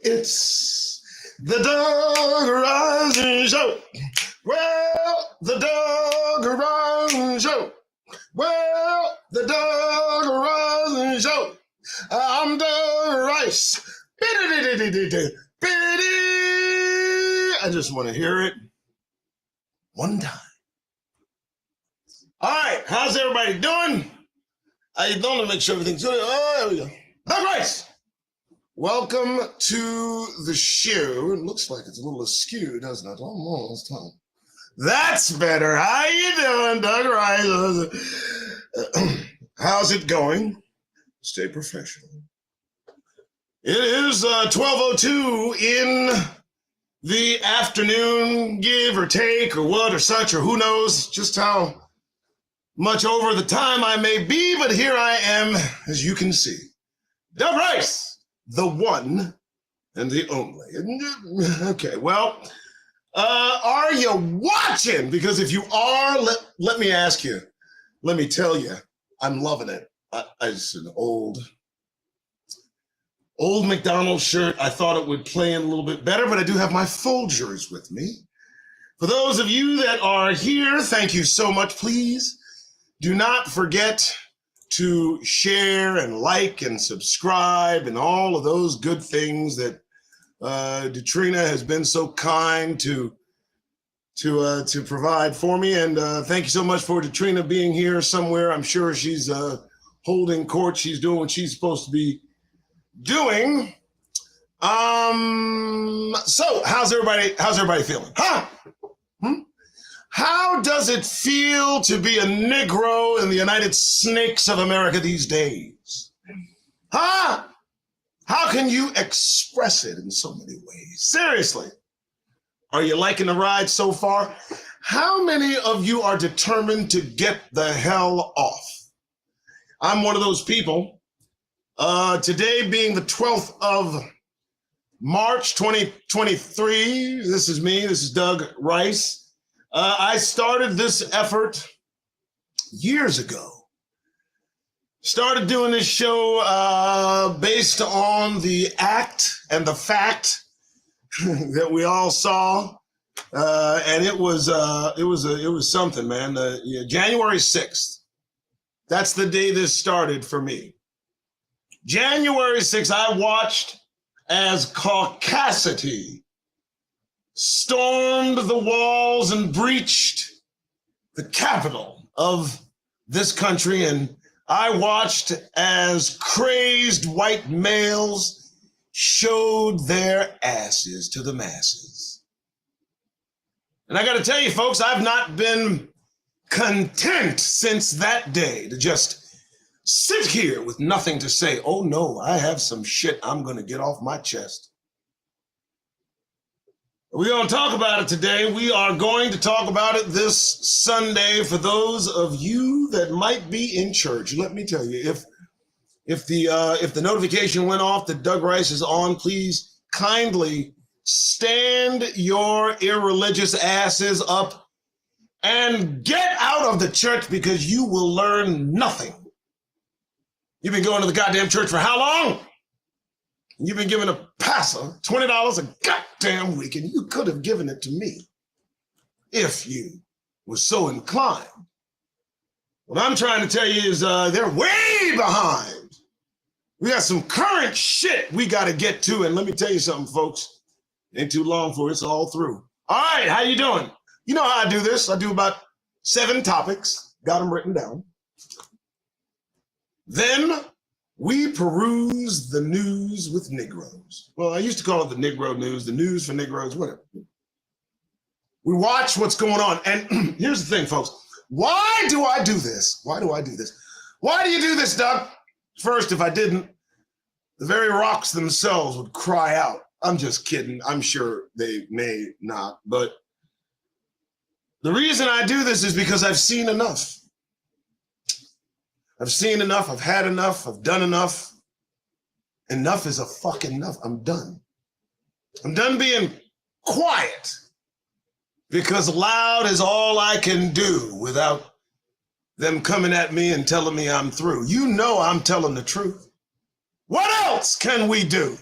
It's the Doug Rising Show. Well, the Doug Rising Show. Well, the Doug Rising Show. I'm Doug Rice. I just want to hear it one time. All right, how's everybody doing? I don't make sure everything's good. Oh, there we go. Doug Rice. Welcome to the show. It looks like it's a little askew, doesn't it? Almost. That's better. How you doing, Doug Rice? How's it going? Stay professional. It is 12:02 in the afternoon, give or take, or what, or such, or who knows just how much over the time I may be, but here I am, as you can see. Doug Rice. The one and the only. Okay, well, are you watching? Because if you are, let me ask you, let me tell you, I'm loving it. It's an old McDonald's shirt. I thought it would play in a little bit better, but I do have my Folgers with me. For those of you that are here, thank you so much. Please do not forget to share and like and subscribe and all of those good things that Detrina has been so kind to provide for me. And thank you so much for Detrina being here somewhere. I'm sure she's holding court. She's doing what she's supposed to be doing. So how's everybody feeling? Huh? How does it feel to be a Negro in the United Snakes of America these days? Huh? How can you express it in so many ways? Seriously, are you liking the ride so far? How many of you are determined to get the hell off? I'm one of those people. Today being the 12th of March 2023, this is me, this is Doug Rice. I started this effort years ago. Started doing this show based on the act and the fact that we all saw, and it was something, man. January 6th. That's the day this started for me. January 6th, I watched as caucasity stormed the walls and breached the capital of this country, and I watched as crazed white males showed their asses to the masses. And I got to tell you, folks, I've not been content since that day to just sit here with nothing to say. Oh no, I have some shit I'm going to get off my chest. We're going to talk about it today. We are going to talk about it this Sunday for those of you that might be in church. Let me tell you, if the notification went off that Doug Rice is on, please kindly stand your irreligious asses up and get out of the church, because you will learn nothing. You've been going to the goddamn church for how long? You've been giving a pastor $20 a goddamn week, and you could have given it to me if you were so inclined. What I'm trying to tell you is they're way behind. We got some current shit we got to get to, and let me tell you something, folks. Ain't too long before it's all through. All right, how you doing? You know how I do this. I do about 7 topics. Got them written down. Then we peruse the news with Negroes. Well, I used to call it the Negro news, the news for Negroes, whatever. We watch what's going on. And here's the thing, folks. Why do I do this? Why do I do this? Why do you do this, Doug? First, if I didn't, the very rocks themselves would cry out. I'm just kidding. I'm sure they may not. But the reason I do this is because I've seen enough. I've seen enough, I've had enough, I've done enough. Enough is a fucking enough. I'm done. I'm done being quiet, because loud is all I can do without them coming at me and telling me I'm through. You know I'm telling the truth. What else can we do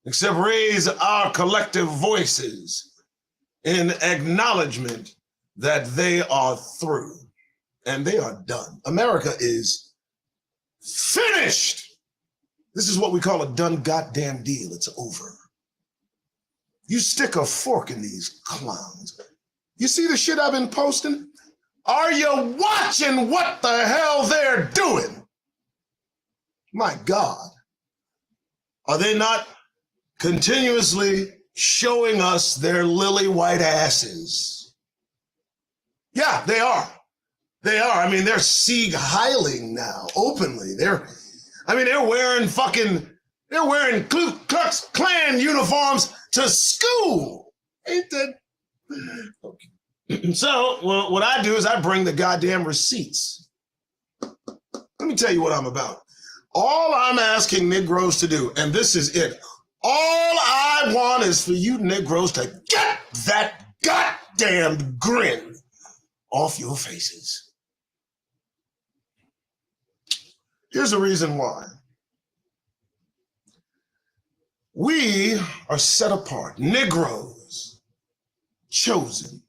except raise our collective voices in acknowledgement that they are through? And they are done. America is finished. This is what we call a done goddamn deal. It's over. You stick a fork in these clowns. You see the shit I've been posting? Are you watching what the hell they're doing? My God. Are they not continuously showing us their lily white asses? Yeah, they are. They are. I mean, they're Sieg Heiling now, openly. They're wearing Ku Klux Klan uniforms to school. Ain't that? Okay. So, well, what I do is I bring the goddamn receipts. Let me tell you what I'm about. All I'm asking Negroes to do, and this is it, all I want is for you Negroes to get that goddamn grin off your faces. Here's the reason why. We are set apart, Negroes, chosen,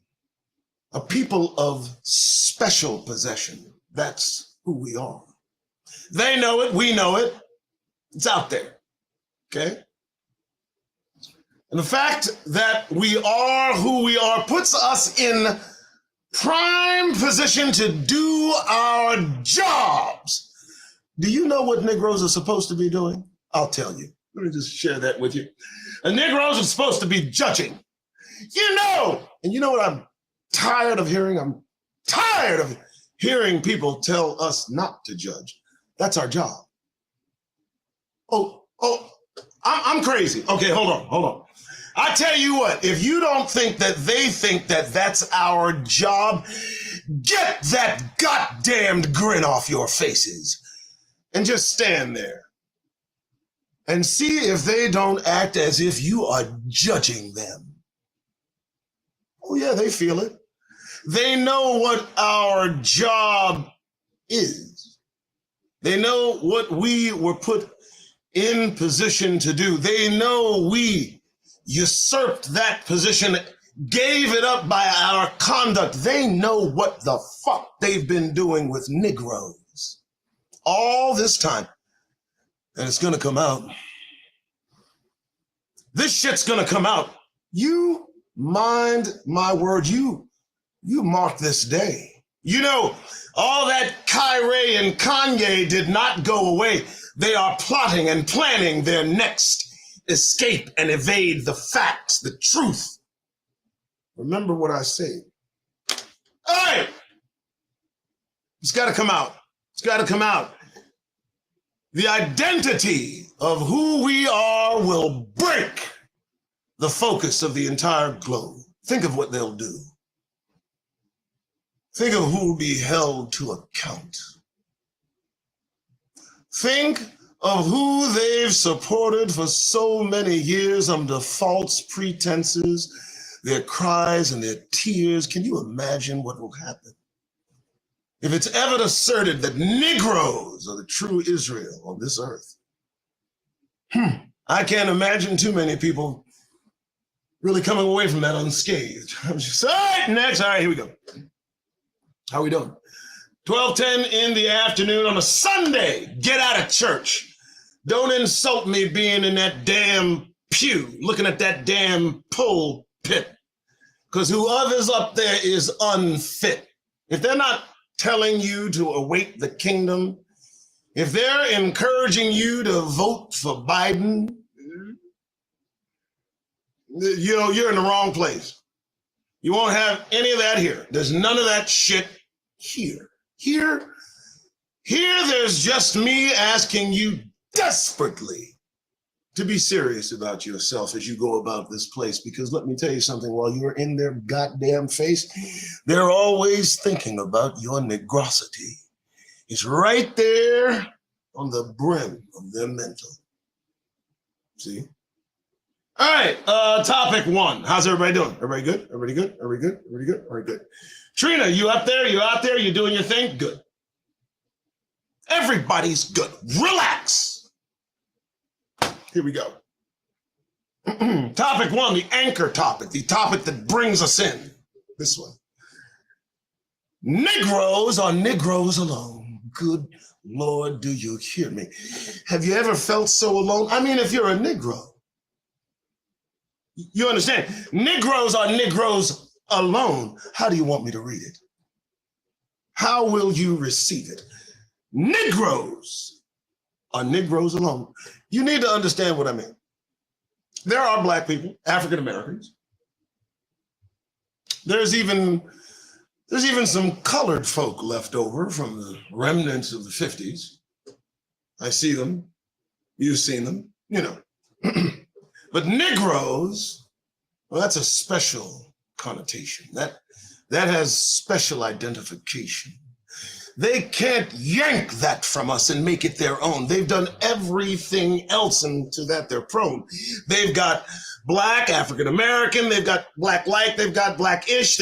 a people of special possession. That's who we are. They know it, we know it. It's out there, okay? And the fact that we are who we are puts us in prime position to do our jobs. Do you know what Negroes are supposed to be doing? I'll tell you. Let me just share that with you. The Negroes are supposed to be judging. You know, and you know what I'm tired of hearing? I'm tired of hearing people tell us not to judge. That's our job. Oh, I'm crazy. Okay, hold on. I tell you what, if you don't think that they think that that's our job, get that goddamned grin off your faces and just stand there and see if they don't act as if you are judging them. Oh yeah, they feel it. They know what our job is. They know what we were put in position to do. They know we usurped that position, gave it up by our conduct. They know what the fuck they've been doing with Negroes all this time. And it's gonna come out. This shit's gonna come out. You mind my word, you mark this day. You know, all that Kyrie and Kanye did not go away. They are plotting and planning their next escape and evade the facts, the truth. Remember what I said. Hey! It's got to come out. It's got to come out. The identity of who we are will break the focus of the entire globe. Think of what they'll do. Think of who will be held to account. Think of who they've supported for so many years under false pretenses, their cries and their tears. Can you imagine what will happen if it's ever asserted that Negroes are the true Israel on this earth? I can't imagine too many people really coming away from that unscathed. I'm just, all right, next. All right, here we go. How we doing? 12:10 in the afternoon on a Sunday. Get out of church. Don't insult me being in that damn pew, looking at that damn pulpit, because whoever's up there is unfit. If they're not telling you to await the kingdom, if they're encouraging you to vote for Biden, you know, you're in the wrong place. You won't have any of that here. There's none of that shit here. Here, there's just me asking you desperately to be serious about yourself as you go about this place. Because let me tell you something, while you're in their goddamn face, they're always thinking about your negrosity. It's right there on the brim of their mental. See? All right, topic one. How's everybody doing? Everybody good? Everybody good? Everybody good? Everybody good? All right, good. Trina, you up there? You out there? You doing your thing? Good. Everybody's good. Relax. Here we go. Topic one, the anchor topic, the topic that brings us in. This one. Negroes are Negroes alone. Good Lord, do you hear me? Have you ever felt so alone? I mean, if you're a Negro, you understand? Negroes are Negroes alone. How do you want me to read it? How will you receive it? Negroes are Negroes alone. You need to understand what I mean. There are Black people, African Americans. There's even some colored folk left over from the remnants of the 50s. I see them. You've seen them, you know. But Negroes, well, that's a special connotation. That has special identification. They can't yank that from us and make it their own. They've done everything else, and to that they're prone. They've got Black, African American, they've got Black-like, they've got Black-ish.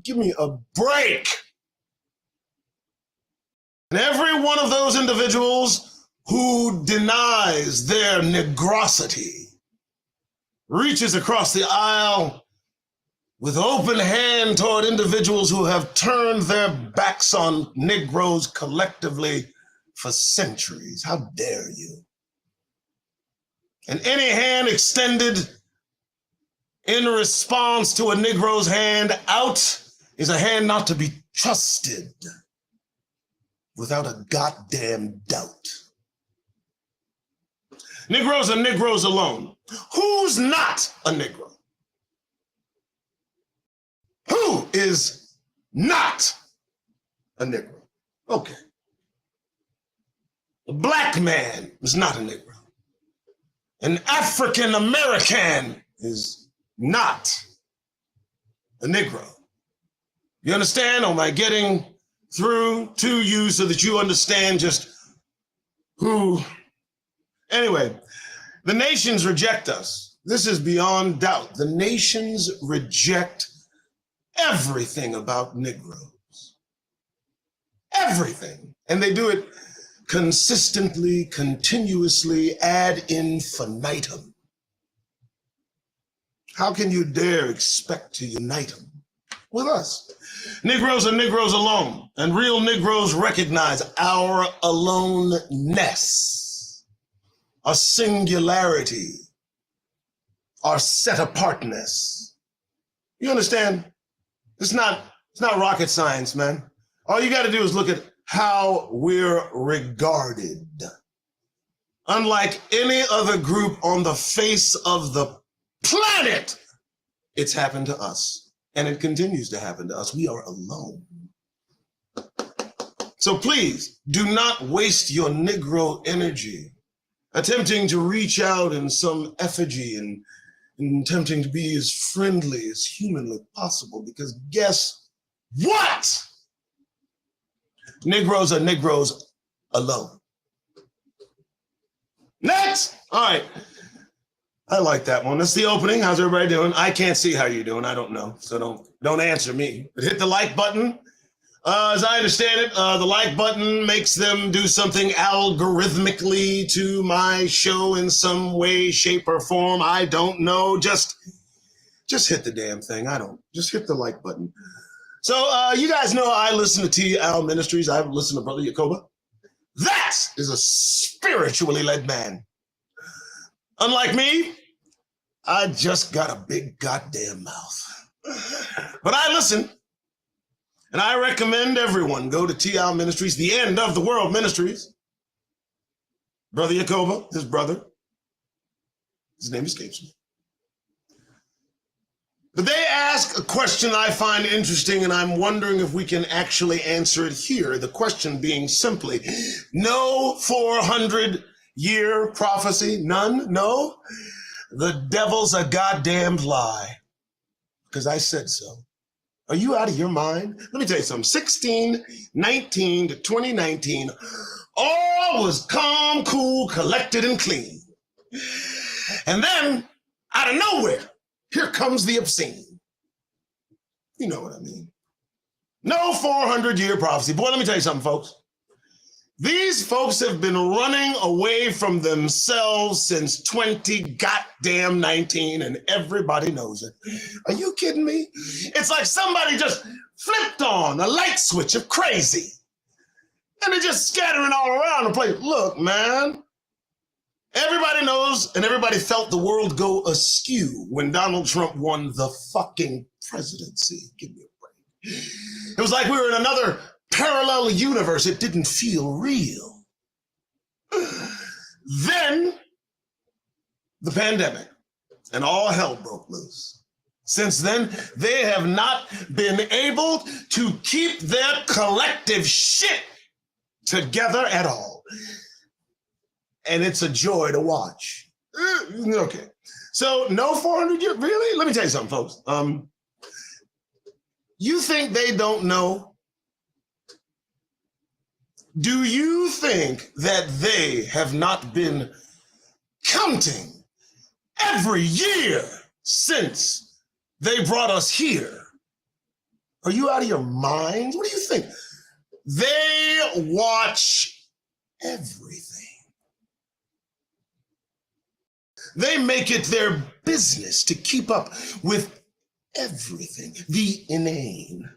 Give me a break. And every one of those individuals who denies their negrosity reaches across the aisle with open hand toward individuals who have turned their backs on Negroes collectively for centuries. How dare you? And any hand extended in response to a Negro's hand out is a hand not to be trusted without a goddamn doubt. Negroes are Negroes alone. Who's not a Negro? Who is not a Negro? Okay. A Black man is not a Negro. An African American is not a Negro. You understand? Am I getting through to you so that you understand just who? Anyway, the nations reject us. This is beyond doubt. The nations reject everything about Negroes. Everything. And they do it consistently, continuously, ad infinitum. How can you dare expect to unite them with us? Negroes are Negroes alone, and real Negroes recognize our aloneness, our singularity, our set apartness. You understand? It's not rocket science, man. All you got to do is look at how we're regarded. Unlike any other group on the face of the planet, it's happened to us, and it continues to happen to us. We are alone. So please do not waste your Negro energy attempting to reach out in some effigy and attempting to be as friendly as humanly possible, because guess what? Negroes are Negroes alone. Next. All right. I like that one. That's the opening. How's everybody doing? I can't see how you're doing. I don't know. So don't answer me. But hit the like button. As I understand it, the like button makes them do something algorithmically to my show in some way, shape, or form. I don't know. Just hit the damn thing. Just hit the like button. So you guys know I listen to T.L. Ministries. I listen to Brother Yacoba. That is a spiritually led man. Unlike me, I just got a big goddamn mouth. But I listen, and I recommend everyone go to T.L. Ministries, the end of the world ministries. Brother Yacoba, his brother, his name escapes me. But they ask a question I find interesting, and I'm wondering if we can actually answer it here. The question being simply, no 400-year prophecy? None? No? The devil's a goddamn lie. Because I said so. Are you out of your mind? Let me tell you something. 1619 to 2019, all was calm, cool, collected, and clean. And then, out of nowhere, here comes the obscene. You know what I mean. No 400-year prophecy. Boy, let me tell you something, folks. These folks have been running away from themselves since 2019, and everybody knows it. Are you kidding me? It's like somebody just flipped on a light switch of crazy, and they're just scattering all around the place. Look, man. Everybody knows and everybody felt the world go askew when Donald Trump won the fucking presidency. Give me a break. It was like we were in another parallel universe. It didn't feel real. Then the pandemic and all hell broke loose. Since then, they have not been able to keep their collective shit together at all. And it's a joy to watch. Okay. So no 400 years, really? Let me tell you something, folks. You think they don't know? Do you think that they have not been counting every year since they brought us here? Are you out of your minds? What do you think? They watch everything. They make it their business to keep up with everything. The inane.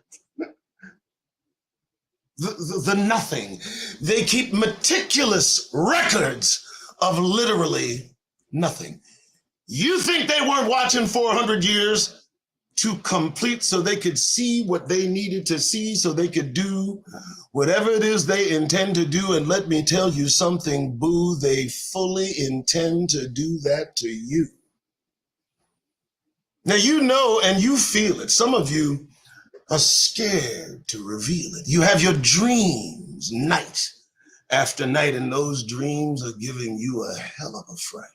The nothing. They keep meticulous records of literally nothing. You think they weren't watching 400 years to complete so they could see what they needed to see, so they could do whatever it is they intend to do? And let me tell you something, boo, they fully intend to do that to you. Now, you know and you feel it. Some of you are scared to reveal it. You have your dreams night after night, and those dreams are giving you a hell of a fright.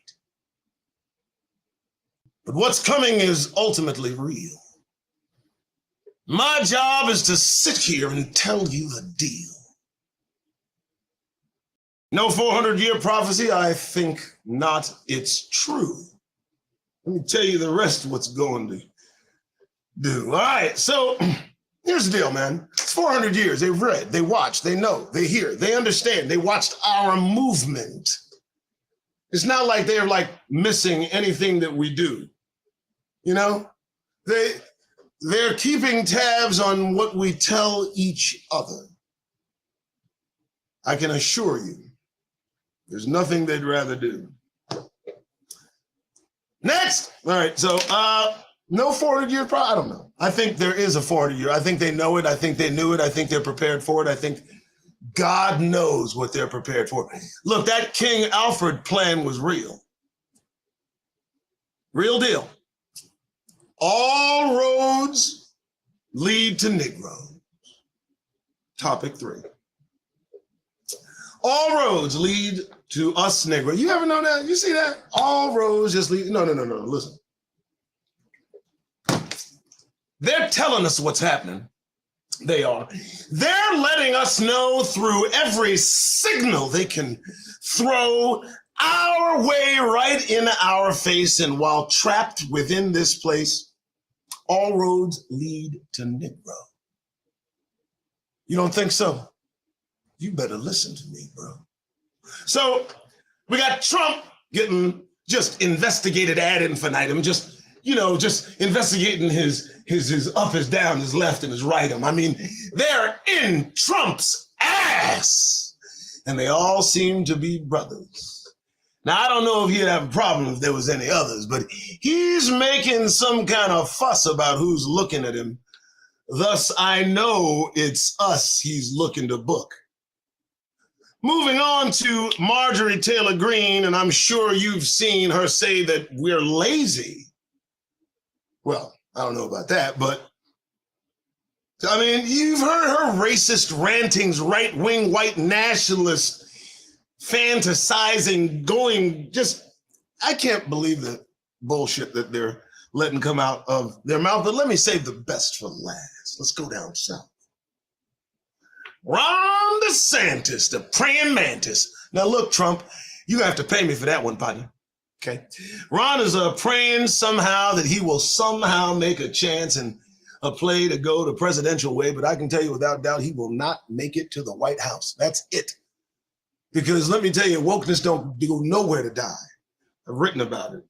But what's coming is ultimately real. My job is to sit here and tell you the deal. No 400-year prophecy? I think not. It's true. Let me tell you the rest of what's going to do. All right, so here's the deal, man. It's 400 years. They've read, they watch, they know, they hear, they understand. They watched our movement. It's not like they're like missing anything that we do. You know, they're keeping tabs on what we tell each other. I can assure you, there's nothing they'd rather do. Next. All right, so no 400-year I don't know. I think there is a 400-year. I think they know it. I think they knew it. I think they're prepared for it. I think God knows what they're prepared for. Look, that King Alfred plan was real. Real deal. All roads lead to Negroes. Topic 3. All roads lead to us Negro. You ever know that? You see that? All roads just lead. No. Listen. They're telling us what's happening. They are. They're letting us know through every signal they can throw our way right in our face. And while trapped within this place, all roads lead to Negro. You don't think so? You better listen to me, bro. So we got Trump getting just investigated ad infinitum, just investigating his up, his down, his left, and his right. I mean, they're in Trump's ass. And they all seem to be brothers. Now, I don't know if he'd have a problem if there was any others, but he's making some kind of fuss about who's looking at him. Thus, I know it's us he's looking to book. Moving on to Marjorie Taylor Greene, and I'm sure you've seen her say that we're lazy. Well, I don't know about that, but I mean, you've heard her racist rantings, right-wing white nationalist fantasizing, going just, I can't believe the bullshit that they're letting come out of their mouth. But let me save the best for last. Let's go down south. Ron DeSantis, the praying mantis. Now look, Trump, you have to pay me for that one, partner. Okay. Ron is praying somehow that he will somehow make a chance and a play to go the presidential way, but I can tell you without doubt he will not make it to the White House. That's it. Because let me tell you, wokeness don't go nowhere to die. I've written about it.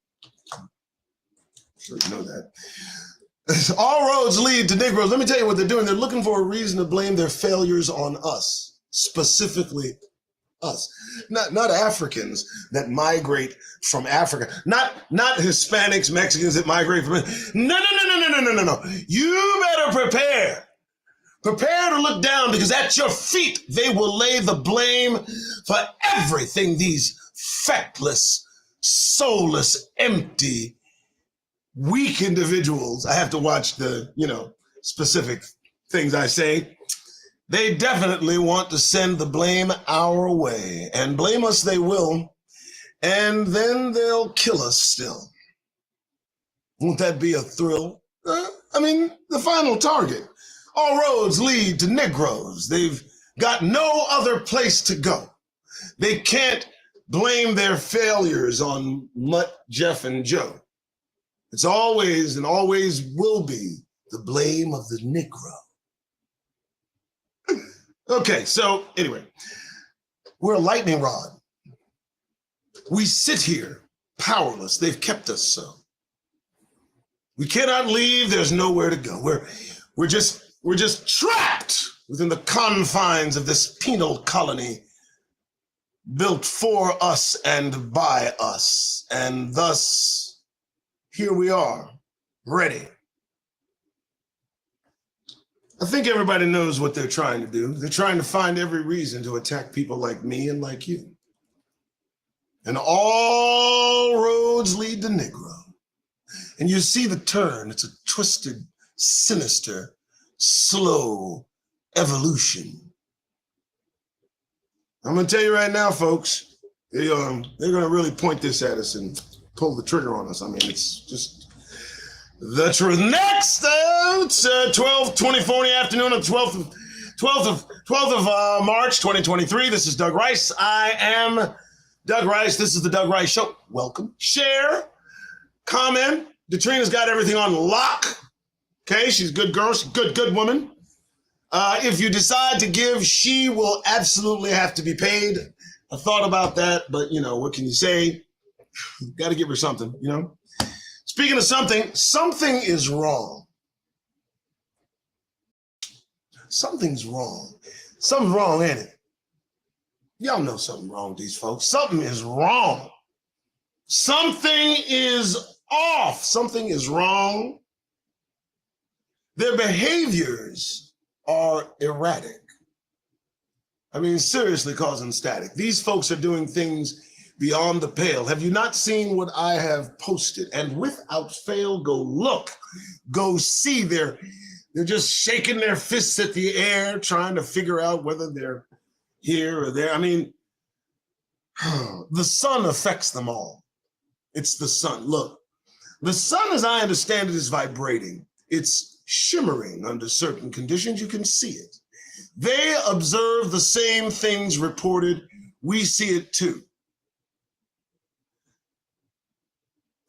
I'm sure you know that. All roads lead to Negroes. Let me tell you what they're doing. They're looking for a reason to blame their failures on us, specifically us. Not Africans that migrate from Africa. Not Hispanics, Mexicans that migrate from. No. You better prepare. Prepare to look down, because at your feet they will lay the blame for everything these feckless, soulless, empty, weak individuals. I have to watch the, specific things I say. They definitely want to send the blame our way, and blame us they will, and then they'll kill us still. Won't that be a thrill? The final target. All roads lead to Negroes. They've got no other place to go. They can't blame their failures on Mutt, Jeff, and Joe. It's always and always will be the blame of the Negro. Okay, so anyway, we're a lightning rod. We sit here powerless. They've kept us so. We cannot leave. There's nowhere to go. We're just trapped within the confines of this penal colony built for us and by us. And thus, here we are, ready. I think everybody knows what they're trying to do. They're trying to find every reason to attack people like me and like you. And all roads lead to Negro. And you see the turn. It's a twisted, sinister, slow evolution. I'm going to tell you right now, folks, they're going to really point this at us and pull the trigger on us. I mean, it's just The truth. Next, it's 12:24 in the afternoon of 12th of March, 2023. This is Doug Rice. I am Doug Rice. This is the Doug Rice Show. Welcome. Share, comment. Detrina's got everything on lock. Okay, she's a good girl. She's a good woman. If you decide to give, she will absolutely have to be paid. I thought about that, but, you know, what can you say? Got to give her something, you know? Speaking of something, something is wrong. Something's wrong. Something's wrong, ain't it? Y'all know something wrong with these folks. Something is wrong. Something is off. Something is wrong. Their behaviors are erratic. I mean, seriously causing static. These folks are doing things beyond the pale. Have you not seen what I have posted? And without fail, go look, go see. They're just shaking their fists at the air, trying to figure out whether they're here or there. I mean, the sun affects them all. It's the sun. Look, the sun, as I understand it, is vibrating. It's shimmering under certain conditions. You can see it. They observe the same things reported. We see it too.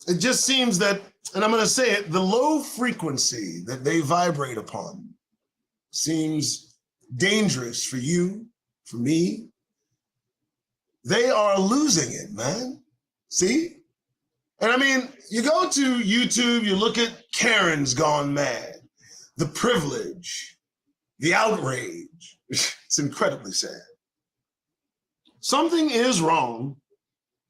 It just seems that, and I'm going to say it, the low frequency that they vibrate upon seems dangerous for you, for me. They are losing it, man. See? And I mean, you go to YouTube, you look at Karen's gone mad, the privilege, the outrage. It's incredibly sad. Something is wrong.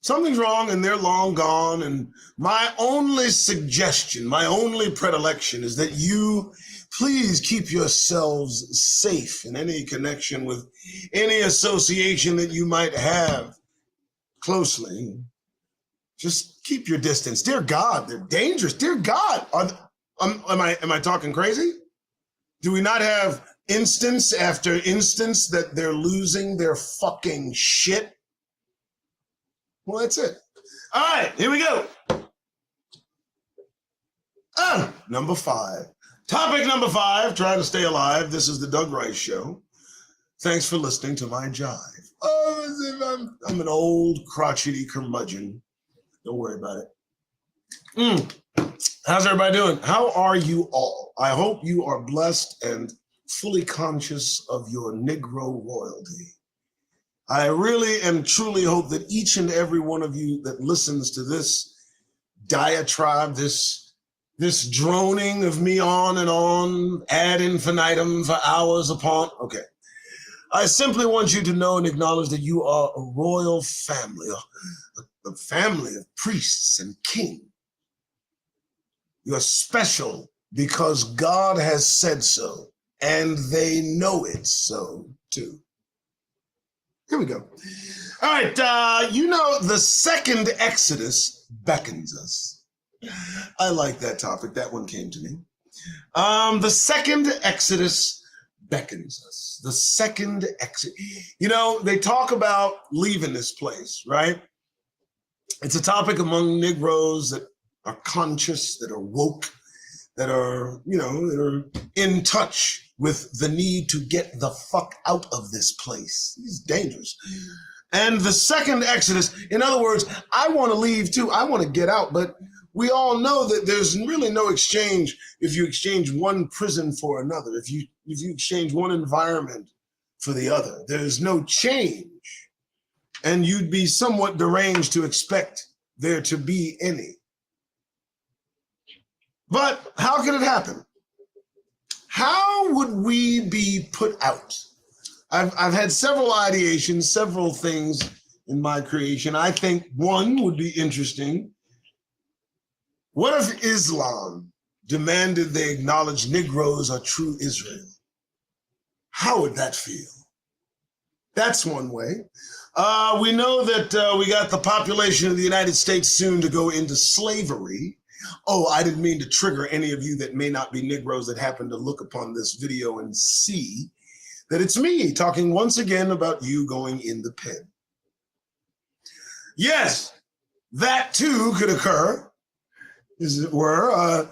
Something's wrong and they're long gone. And my only suggestion, my only predilection is that you please keep yourselves safe in any connection with any association that you might have closely. Just keep your distance. Dear God, they're dangerous. Dear God, am I talking crazy? Do we not have instance after instance that they're losing their fucking shit? Well, that's it. All right, here we go. Number 5. Topic number 5, trying to stay alive. This is the Doug Rice Show. Thanks for listening to my jive. Oh, I'm an old crotchety curmudgeon. Don't worry about it. How's everybody doing? How are you all? I hope you are blessed and fully conscious of your Negro royalty. I really and truly hope that each and every one of you that listens to this diatribe, this droning of me on and on, ad infinitum for hours upon. Okay. I simply want you to know and acknowledge that you are a royal family, a family of priests and kings. You are special because God has said so, and they know it so too. Here we go. All right, you know, the Second Exodus beckons us. I like that topic. That one came to me. The Second Exodus beckons us. The Second Exodus. You know, they talk about leaving this place, right? It's a topic among Negroes that are conscious, that are woke, that are, you know, that are in touch with the need to get the fuck out of this place. It's dangerous. And the Second Exodus, in other words, I want to leave too. I want to get out, but we all know that there's really no exchange if you exchange one prison for another, if you exchange one environment for the other. There's no change. And you'd be somewhat deranged to expect there to be any. But how can it happen? How would we be put out? I've had several ideations, several things in my creation. I think one would be interesting. What if Islam demanded they acknowledge Negroes are true Israel? How would that feel? That's one way. We know that we got the population of the United States soon to go into slavery. Oh, I didn't mean to trigger any of you that may not be Negroes that happen to look upon this video and see that it's me talking once again about you going in the pen. Yes, that too could occur, as it were.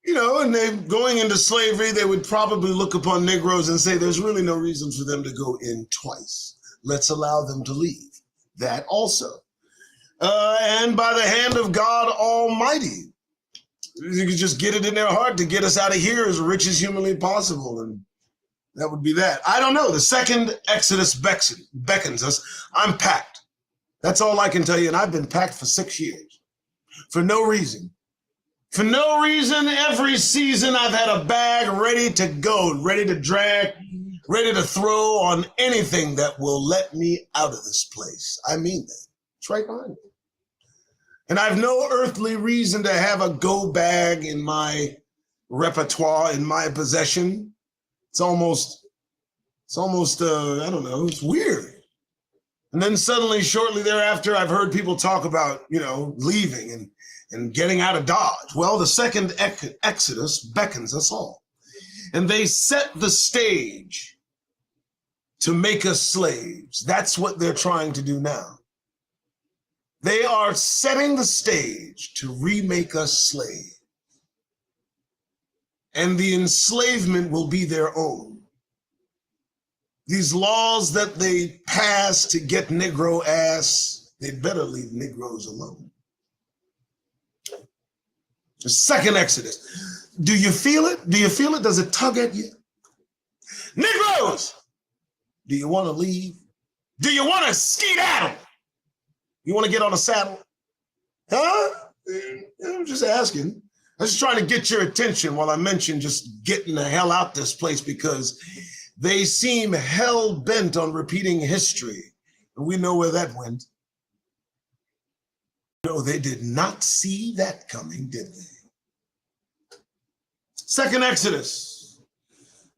And they going into slavery, they would probably look upon Negroes and say, there's really no reason for them to go in twice. Let's allow them to leave. That also. And by the hand of God Almighty, you could just get it in their heart to get us out of here as rich as humanly possible. And that would be that. I don't know. The Second Exodus beckons us. I'm packed. That's all I can tell you. And I've been packed for 6 years for no reason. For no reason, every season I've had a bag ready to go, ready to drag, ready to throw on anything that will let me out of this place. I mean that. It's right behind me. And I've no earthly reason to have a go bag in my repertoire, in my possession. It's almost, I don't know, it's weird. And then suddenly, shortly thereafter, I've heard people talk about, leaving and getting out of Dodge. Well, the Second Exodus beckons us all. And they set the stage to make us slaves. That's what they're trying to do now. They are setting the stage to remake us slaves. And the enslavement will be their own. These laws that they pass to get Negro ass, they'd better leave Negroes alone. The Second Exodus. Do you feel it? Do you feel it? Does it tug at you? Negroes! Do you want to leave? Do you want to skedaddle? You want to get on a saddle? Huh? I'm just asking. I'm just trying to get your attention while I mention just getting the hell out this place, because they seem hell-bent on repeating history. And we know where that went. No, they did not see that coming, did they? Second Exodus.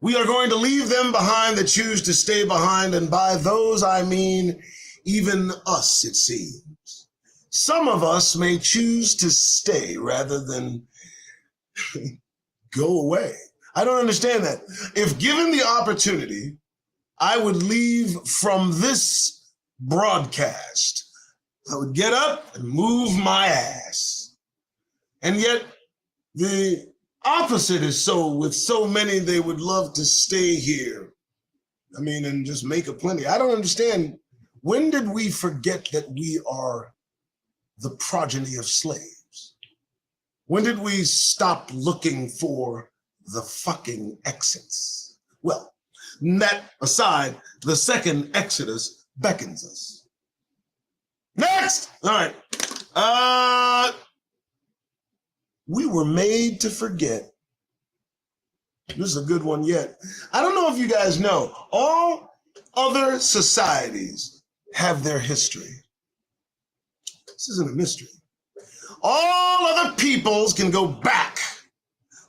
We are going to leave them behind that choose to stay behind, and by those I mean even us, it seems. Some of us may choose to stay rather than go away. I don't understand that. If given the opportunity, I would leave from this broadcast. I would get up and move my ass. And yet the opposite is so with so many, they would love to stay here. I mean, and just make a plenty. I don't understand. When did we forget that we are the progeny of slaves? When did we stop looking for the fucking exits? Well, that aside, the Second Exodus beckons us. Next! All right. We were made to forget. This is a good one yet. I don't know if you guys know, all other societies have their history. This isn't a mystery. All other peoples can go back,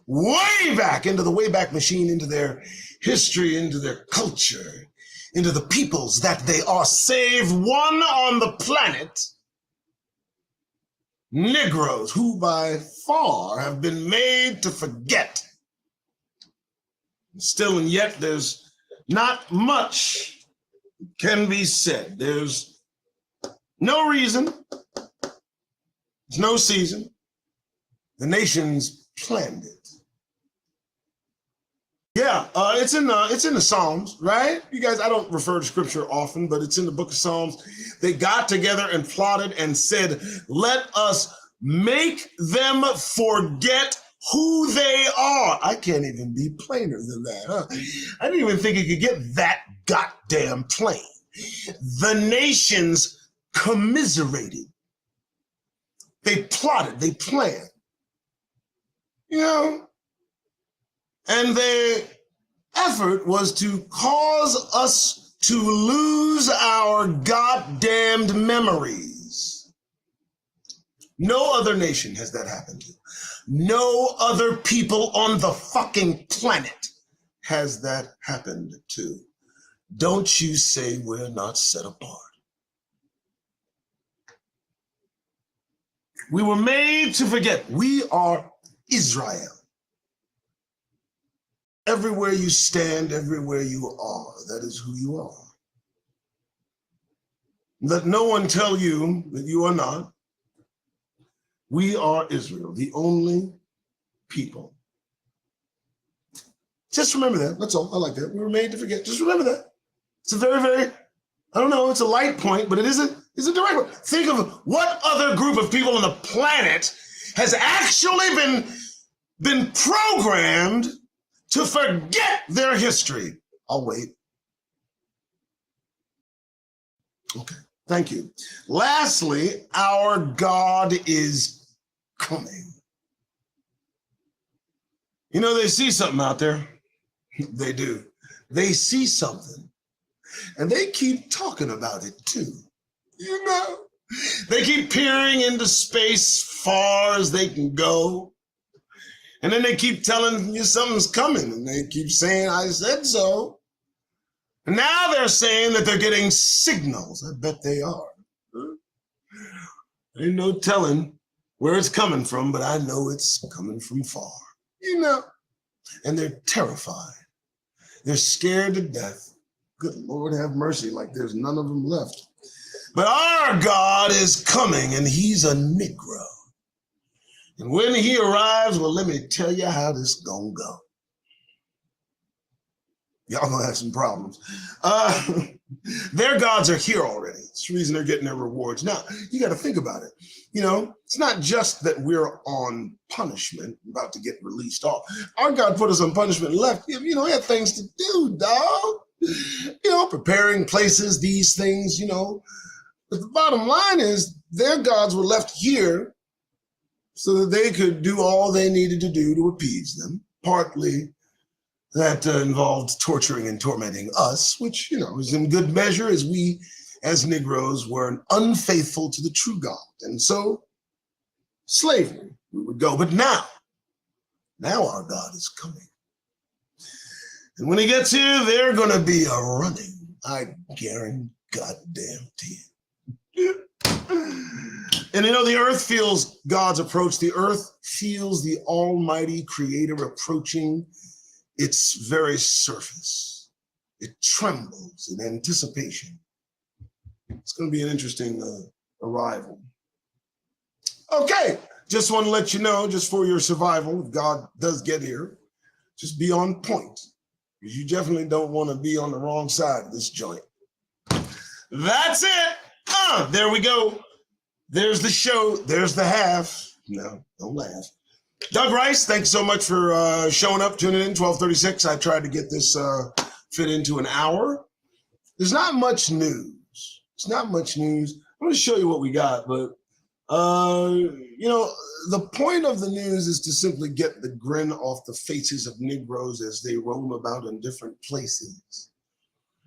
way back into the Wayback Machine, into their history, into their culture, into the peoples that they are, save one on the planet, Negroes, who by far have been made to forget. Still and yet, there's not much can be said. There's no reason. There's no season. The nations planned it. Yeah, it's in the Psalms, right? You guys, I don't refer to scripture often, but it's in the book of Psalms. They got together and plotted and said, let us make them forget who they are. I can't even be plainer than that, huh? I didn't even think it could get that goddamn plain. The nations commiserated. They plotted, they planned. And their effort was to cause us to lose our goddamned memories. No other nation has that happened to. No other people on the fucking planet has that happened to. Don't you say we're not set apart. We were made to forget we are Israel. Everywhere you stand, everywhere you are, that is who you are. Let no one tell you that you are not. We are Israel, the only people Just remember that. That's all. I like that. We were made to forget. Just remember that. It's a very, very, I don't know, it's a light point, but it's a direct one. Think of what other group of people on the planet has actually been programmed to forget their history. I'll wait. Okay, thank you. Lastly, our God is coming. You know, they see something out there. They do. They see something, and they keep talking about it too. You know, they keep peering into space far as they can go. And then they keep telling you something's coming, and they keep saying, I said so. And now they're saying that they're getting signals. I bet they are. Ain't no telling where it's coming from, but I know it's coming from far. You know, and they're terrified. They're scared to death. Good Lord have mercy, like there's none of them left. But our God is coming, and he's a Negro. And when he arrives, well, let me tell you how this gonna go. Y'all gonna have some problems. Their gods are here already. It's the reason they're getting their rewards. Now, you got to think about it. You know, it's not just that we're on punishment, about to get released off. Our God put us on punishment and left. You know, we have things to do, dog. You know, preparing places, these things, you know. But the bottom line is their gods were left here so that they could do all they needed to do to appease them. Partly that involved torturing and tormenting us, which, you know, is in good measure as we, as Negroes, were unfaithful to the true God. And so slavery, we would go. But now our God is coming. And when he gets here, they're going to be a running. I guarantee it. And you know, the earth feels God's approach. The earth feels the almighty creator approaching its very surface. It trembles in anticipation. It's going to be an interesting arrival. Okay, just want to let you know, just for your survival, if God does get here, just be on point, because you definitely don't want to be on the wrong side of this joint. That's it. There we go. There's the show. There's the half. No, don't laugh. Doug Rice, thanks so much for showing up, tuning in, 12:36. I tried to get this fit into an hour. There's not much news. It's not much news. I'm going to show you what we got, but, you know, the point of the news is to simply get the grin off the faces of Negroes as they roam about in different places.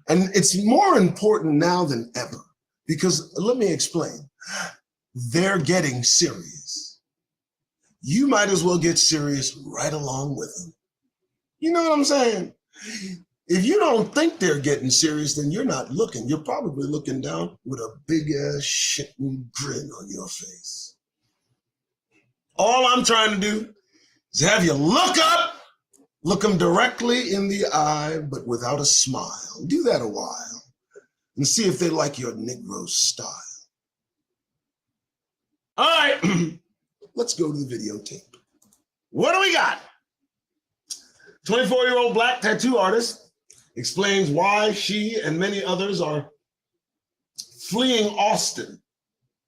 And it's more important now than ever, because let me explain. They're getting serious. You might as well get serious right along with them. You know what I'm saying? If you don't think they're getting serious, then you're not looking. You're probably looking down with a big ass shitting grin on your face. All I'm trying to do is have you look up, look them directly in the eye, but without a smile. Do that a while and see if they like your Negro style. All right, let's go to the videotape. What do we got? 24-year-old black tattoo artist explains why she and many others are fleeing Austin.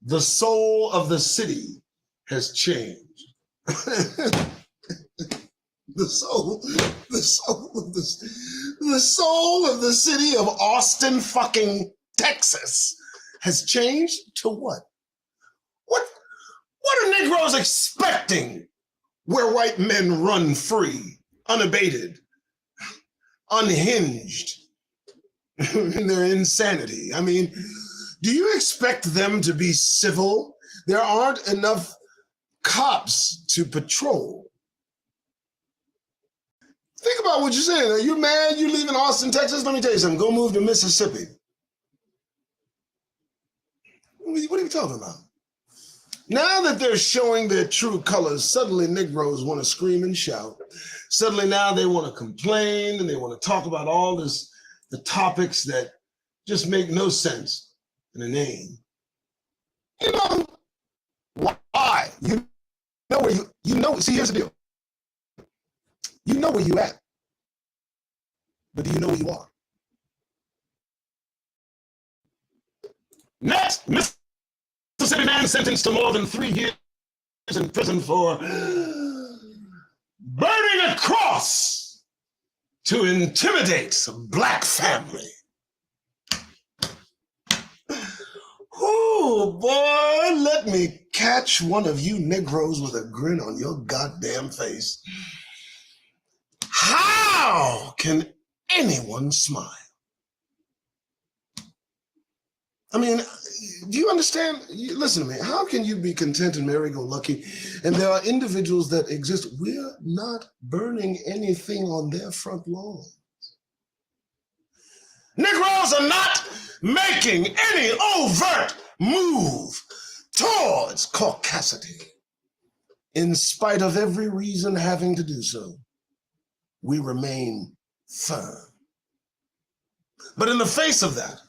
The soul of the city has changed. The soul of the city of Austin, fucking Texas, has changed to what? What are Negroes expecting where white men run free, unabated, unhinged in their insanity? I mean, do you expect them to be civil? There aren't enough cops to patrol. Think about what you're saying. Are you mad you leaving Austin, Texas? Let me tell you something. Go move to Mississippi. What are you talking about? Now that they're showing their true colors, suddenly Negroes want to scream and shout. Suddenly now they want to complain and they want to talk about all this, the topics that just make no sense in a name. You know, why? You know where see, here's the deal. You know where you at. But do you know who you are? Next, Mississippi man sentenced to more than 3 years in prison for burning a cross to intimidate a black family. Oh, boy, let me catch one of you Negroes with a grin on your goddamn face. How can anyone smile? I mean, do you understand? Listen to me. How can you be content and merry-go-lucky? And there are individuals that exist. We're not burning anything on their front lawn. Negroes are not making any overt move towards caucasity. In spite of every reason having to do so, we remain firm. But in the face of that,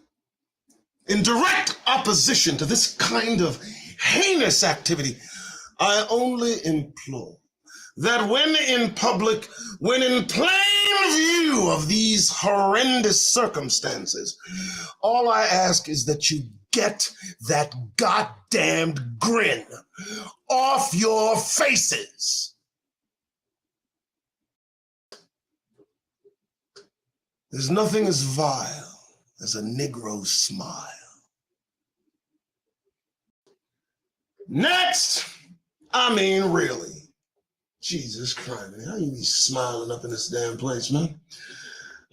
in direct opposition to this kind of heinous activity, I only implore that when in public, when in plain view of these horrendous circumstances, all I ask is that you get that goddamned grin off your faces. There's nothing as vile as a Negro smile. Next, I mean, really, Jesus Christ, man, how you be smiling up in this damn place, man?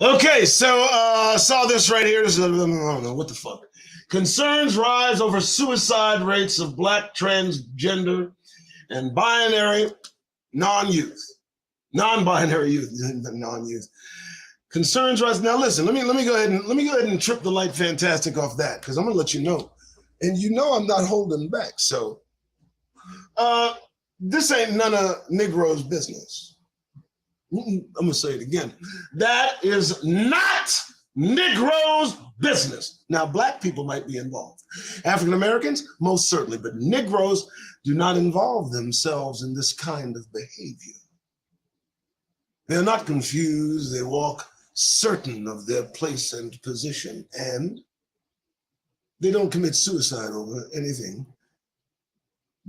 Okay, so saw this right here. I don't know, what the fuck? Concerns rise over suicide rates of black, transgender, and binary non-youth. Non-binary youth, non-youth. Concerns rise. Now listen, let me go ahead and trip the light fantastic off that, because I'm gonna let you know. And you know I'm not holding back. So this ain't none of Negro's business. I'm gonna say it again. That is not Negro's business. Now, black people might be involved. African Americans, most certainly, but Negroes do not involve themselves in this kind of behavior. They're not confused. They walk certain of their place and position, and they don't commit suicide over anything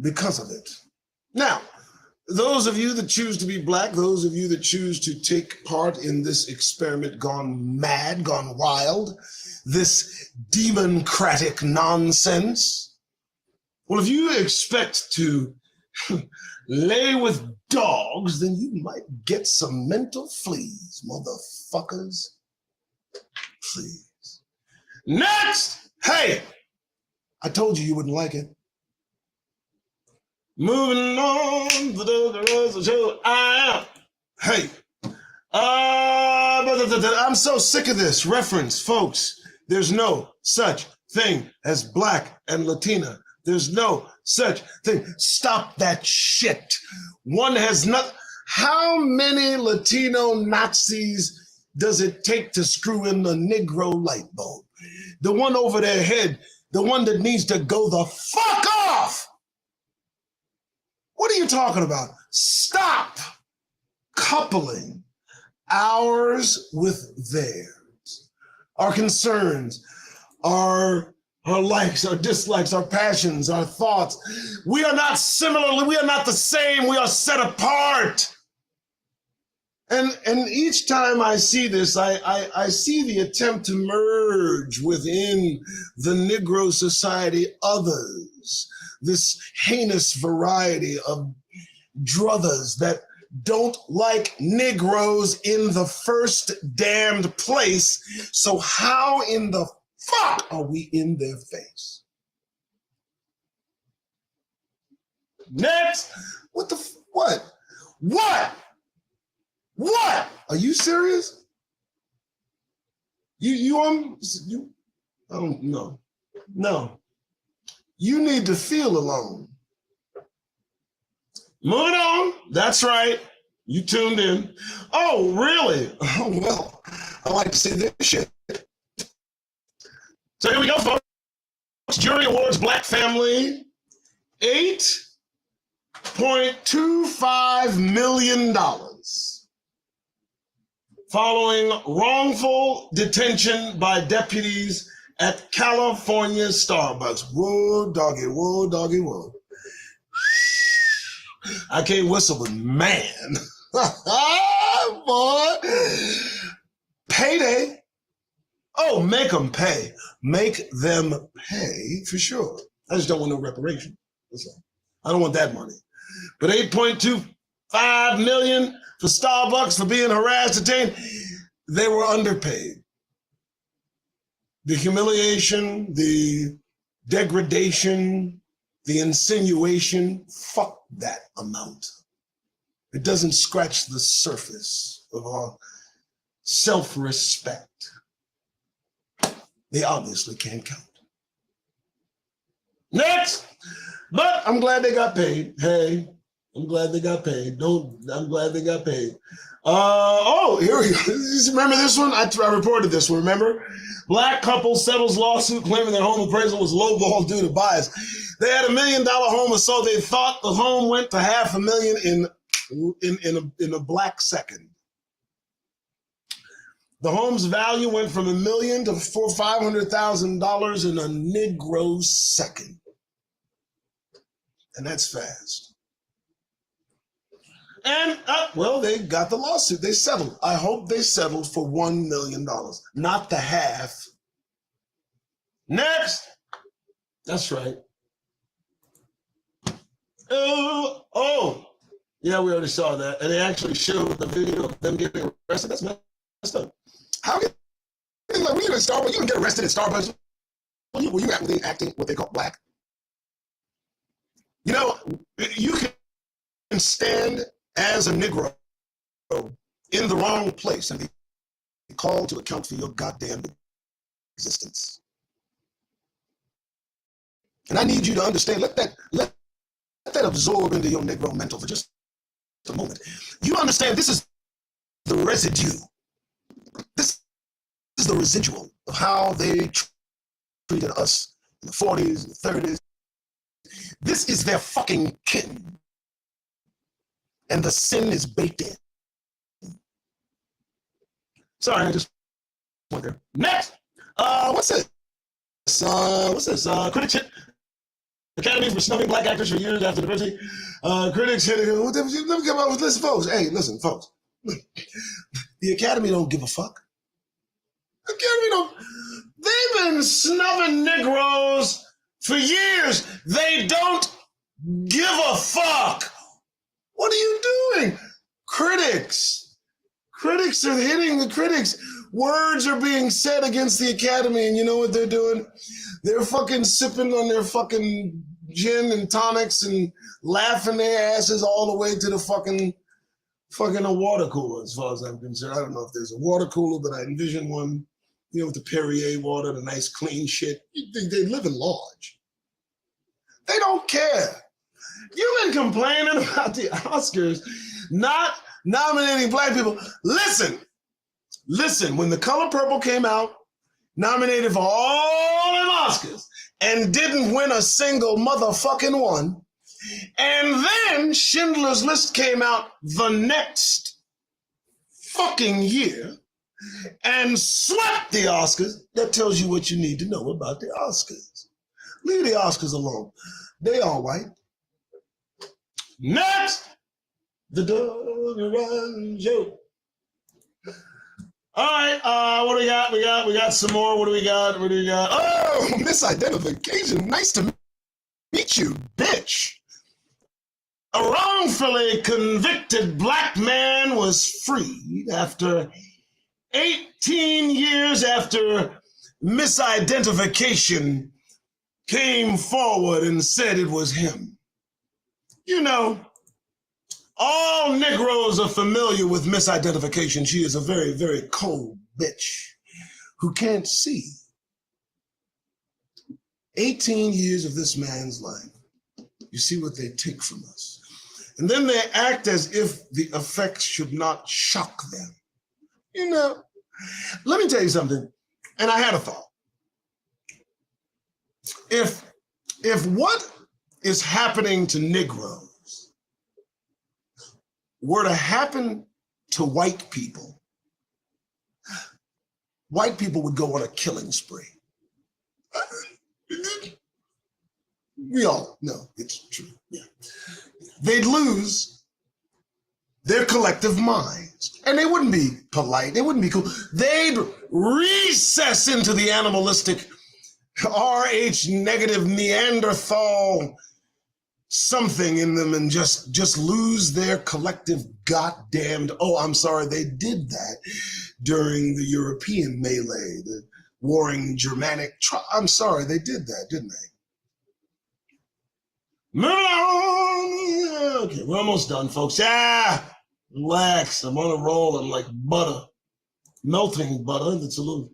because of it. Now, those of you that choose to be black, those of you that choose to take part in this experiment gone mad, gone wild, this democratic nonsense, well, if you expect to lay with dogs, then you might get some mental fleas, motherfuckers. Please. Next! Hey! I told you wouldn't like it. Moving on to the show. Hey. I'm so sick of this reference, folks. There's no such thing as black and Latina. There's no such thing. Stop that shit. One has not. How many Latino Nazis does it take to screw in the Negro light bulb? The one over their head, the one that needs to go the fuck off. What are you talking about? Stop coupling ours with theirs. Our concerns, our likes, our dislikes, our passions, our thoughts. We are not similar. We are not the same. We are set apart. And each time I see this, I see the attempt to merge within the Negro society others, this heinous variety of druthers that don't like Negroes in the first damned place. So how in the fuck are we in their face? Next. What? What? Are you serious? You I don't know. No. You need to feel alone. Moving on. That's right. You tuned in. Oh, really? Oh, well, I like to see this shit. So here we go, folks. Jury awards Black family $8.25 million following wrongful detention by deputies at California Starbucks. Whoa, doggy, whoa, doggy, whoa. I can't whistle, but man, boy, payday. Oh, make them pay. Make them pay for sure. I just don't want no reparation. That's all. I don't want that money. But $8.25 million for Starbucks for being harassed, detained, they were underpaid. The humiliation, the degradation, the insinuation, fuck that amount. It doesn't scratch the surface of our self-respect. They obviously can't count. Next! But I'm glad they got paid. Hey, I'm glad they got paid. I'm glad they got paid. Here we go. Remember this one? I reported this one, remember? Black couple settles lawsuit claiming their home appraisal was lowballed due to bias. They had $1 million home, or so they thought. The home went to $500,000 in a black second. The home's value went from $1 million to $500,000 in a Negro second. And that's fast. And, well, they got the lawsuit. They settled. I hope they settled for $1 million, not the half. Next. That's right. Oh. Yeah, we already saw that. And they actually showed the video of them getting arrested. That's messed up. How can, like, when you in Starbucks, you can get arrested at Starbucks. Were you acting what they call black? You know, you can stand as a Negro in the wrong place and be called to account for your goddamn existence. And I need you to understand, let that absorb into your Negro mental for just a moment. You understand this is the residue. This is the residual of how they treated us in the 40s, the 30s. This is their fucking kin. And the sin is baked in. Sorry, I just went there. Next! What's this? Critics hit academies for snubbing black actors for years after diversity. Critics hit it. Let me come up with this, folks. Hey, listen, folks. The Academy don't give a fuck. The Academy don't. They've been snubbing Negroes for years. They don't give a fuck. What are you doing? Critics are hitting the critics. Words are being said against the Academy, and you know what they're doing? They're fucking sipping on their fucking gin and tonics and laughing their asses all the way to the fucking a water cooler, as far as I'm concerned. I don't know if there's a water cooler, but I envision one, you know, with the Perrier water, the nice clean shit. They live in large. They don't care. You've been complaining about the Oscars not nominating black people. Listen, when The Color Purple came out, nominated for all them Oscars, and didn't win a single motherfucking one, and then Schindler's List came out the next fucking year and swept the Oscars, that tells you what you need to know about the Oscars. Leave the Oscars alone. They all white. Next, the thedougriceshow. All right, what do we got? We got some more. What do we got? Oh, misidentification. Nice to meet you, bitch. A wrongfully convicted black man was freed after 18 years after misidentification came forward and said it was him. You know, all Negroes are familiar with misidentification. She is a very, very cold bitch who can't see. 18 years of this man's life. You see what they take from us. And then they act as if the effects should not shock them. You know, let me tell you something. And I had a thought. If what is happening to Negroes were to happen to white people, white people would go on a killing spree. We all know it's true. Yeah. They'd lose their collective minds, and they wouldn't be polite. They wouldn't be cool. They'd recess into the animalistic RH negative Neanderthal something in them and just lose their collective goddamned, oh, I'm sorry, they did that during the European melee, the warring Germanic, I'm sorry, they did that, didn't they? Okay, we're almost done, folks. Relax, I'm on a roll, I'm like butter, melting butter, that's a little,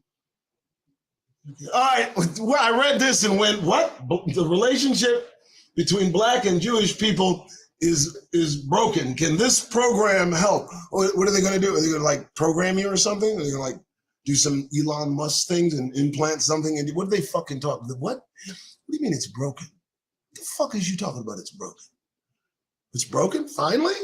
all right, well, I read this and went, what? The relationship between Black and Jewish people is broken. Can this program help? What are they going to do? Are they going to like program you or something? Are they going to like do some Elon Musk things and implant something? And what do they fucking talk? What? What do you mean it's broken? What the fuck is you talking about? It's broken. It's broken finally,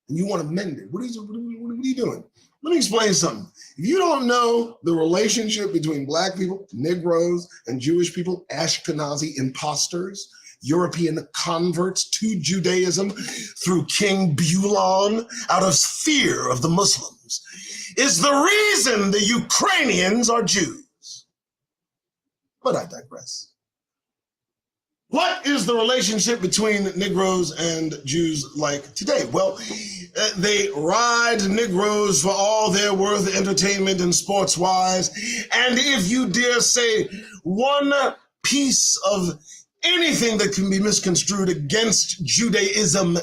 and you want to mend it. What are you doing? Let me explain something. If you don't know the relationship between Black people, Negroes, and Jewish people, Ashkenazi imposters, European converts to Judaism through King Bulan out of fear of the Muslims, is the reason the Ukrainians are Jews. But I digress. What is the relationship between Negroes and Jews like today? Well, they ride Negroes for all their worth, entertainment and sports-wise. And if you dare say one piece of anything that can be misconstrued against Judaism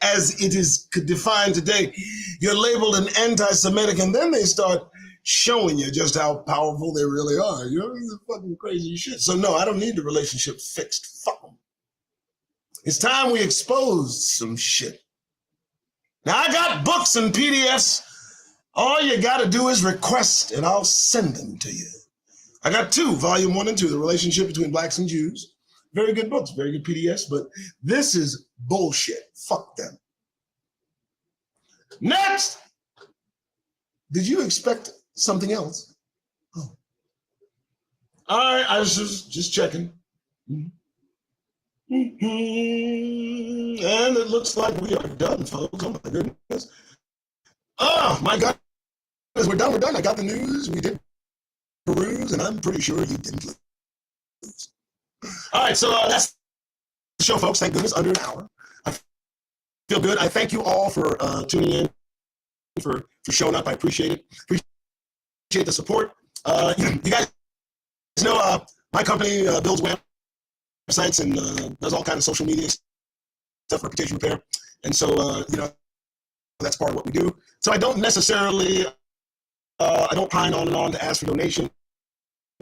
as it is defined today, you're labeled an anti-Semitic, and then they start showing you just how powerful they really are. You know, it's fucking crazy shit. So no, I don't need the relationship fixed. Fuck them. It's time we expose some shit. Now I got books and PDFs. All you gotta do is request and I'll send them to you. I got 2, volume 1 and 2, the relationship between Blacks and Jews. Very good books, very good PDFs, but this is bullshit. Fuck them. Next! Did you expect something else? Oh. All right, I was just checking. And it looks like we are done, folks. Oh my goodness. Oh my God. We're done. I got the news. We did peruse, and I'm pretty sure you didn't lose. All right, so that's the show, folks. Thank goodness, under an hour. I feel good. I thank you all for tuning in, for showing up. I appreciate it. Appreciate the support. You guys know my company builds websites and does all kinds of social media stuff, reputation repair. And so, that's part of what we do. So I don't necessarily, I don't pine on and on to ask for donations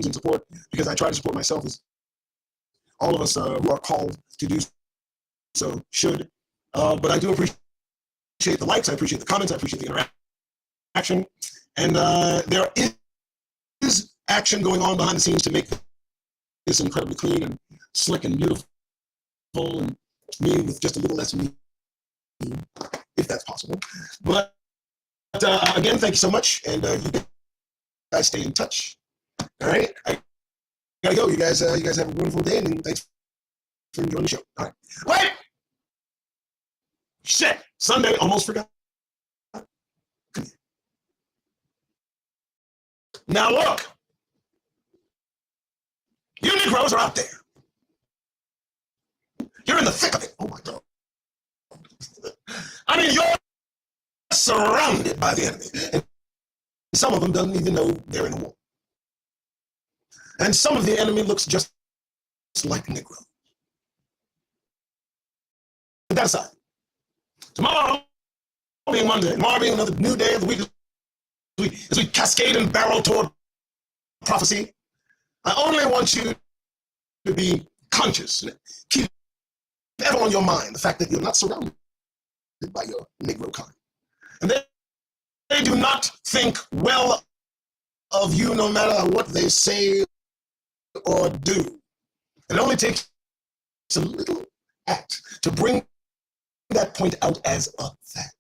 and support, because I try to support myself as all of us who are called to do so should. But I do appreciate the likes, I appreciate the comments, I appreciate the interaction. And there is action going on behind the scenes to make this incredibly clean and slick and beautiful, and me with just a little less me, if that's possible. But again, thank you so much, and you guys stay in touch. All right, I gotta go. You guys have a wonderful day, and thanks for enjoying the show. All right, wait, shit, Sunday, almost forgot. Come here. Now look, you Negroes are out there. You're in the thick of it. Oh my God. I mean, you're surrounded by the enemy. And some of them don't even know they're in a war. And some of the enemy looks just like Negro. Put that aside. Tomorrow being Monday, tomorrow being another new day of the week, as we cascade and barrel toward prophecy, I only want you to be conscious and keep ever on your mind the fact that you're not surrounded by your Negro kind. And they do not think well of you no matter what they say or do. It only takes a little act to bring that point out as a fact.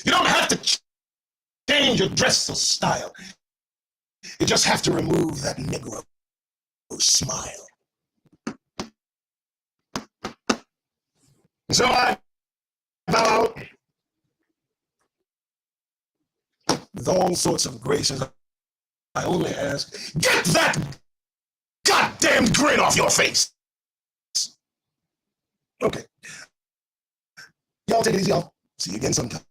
You don't have to change change your dress or style. You just have to remove that Negro smile. So I bow out with all sorts of graces. I only ask, get that goddamn grin off your face. Okay. Y'all take it easy, y'all. See you again sometime.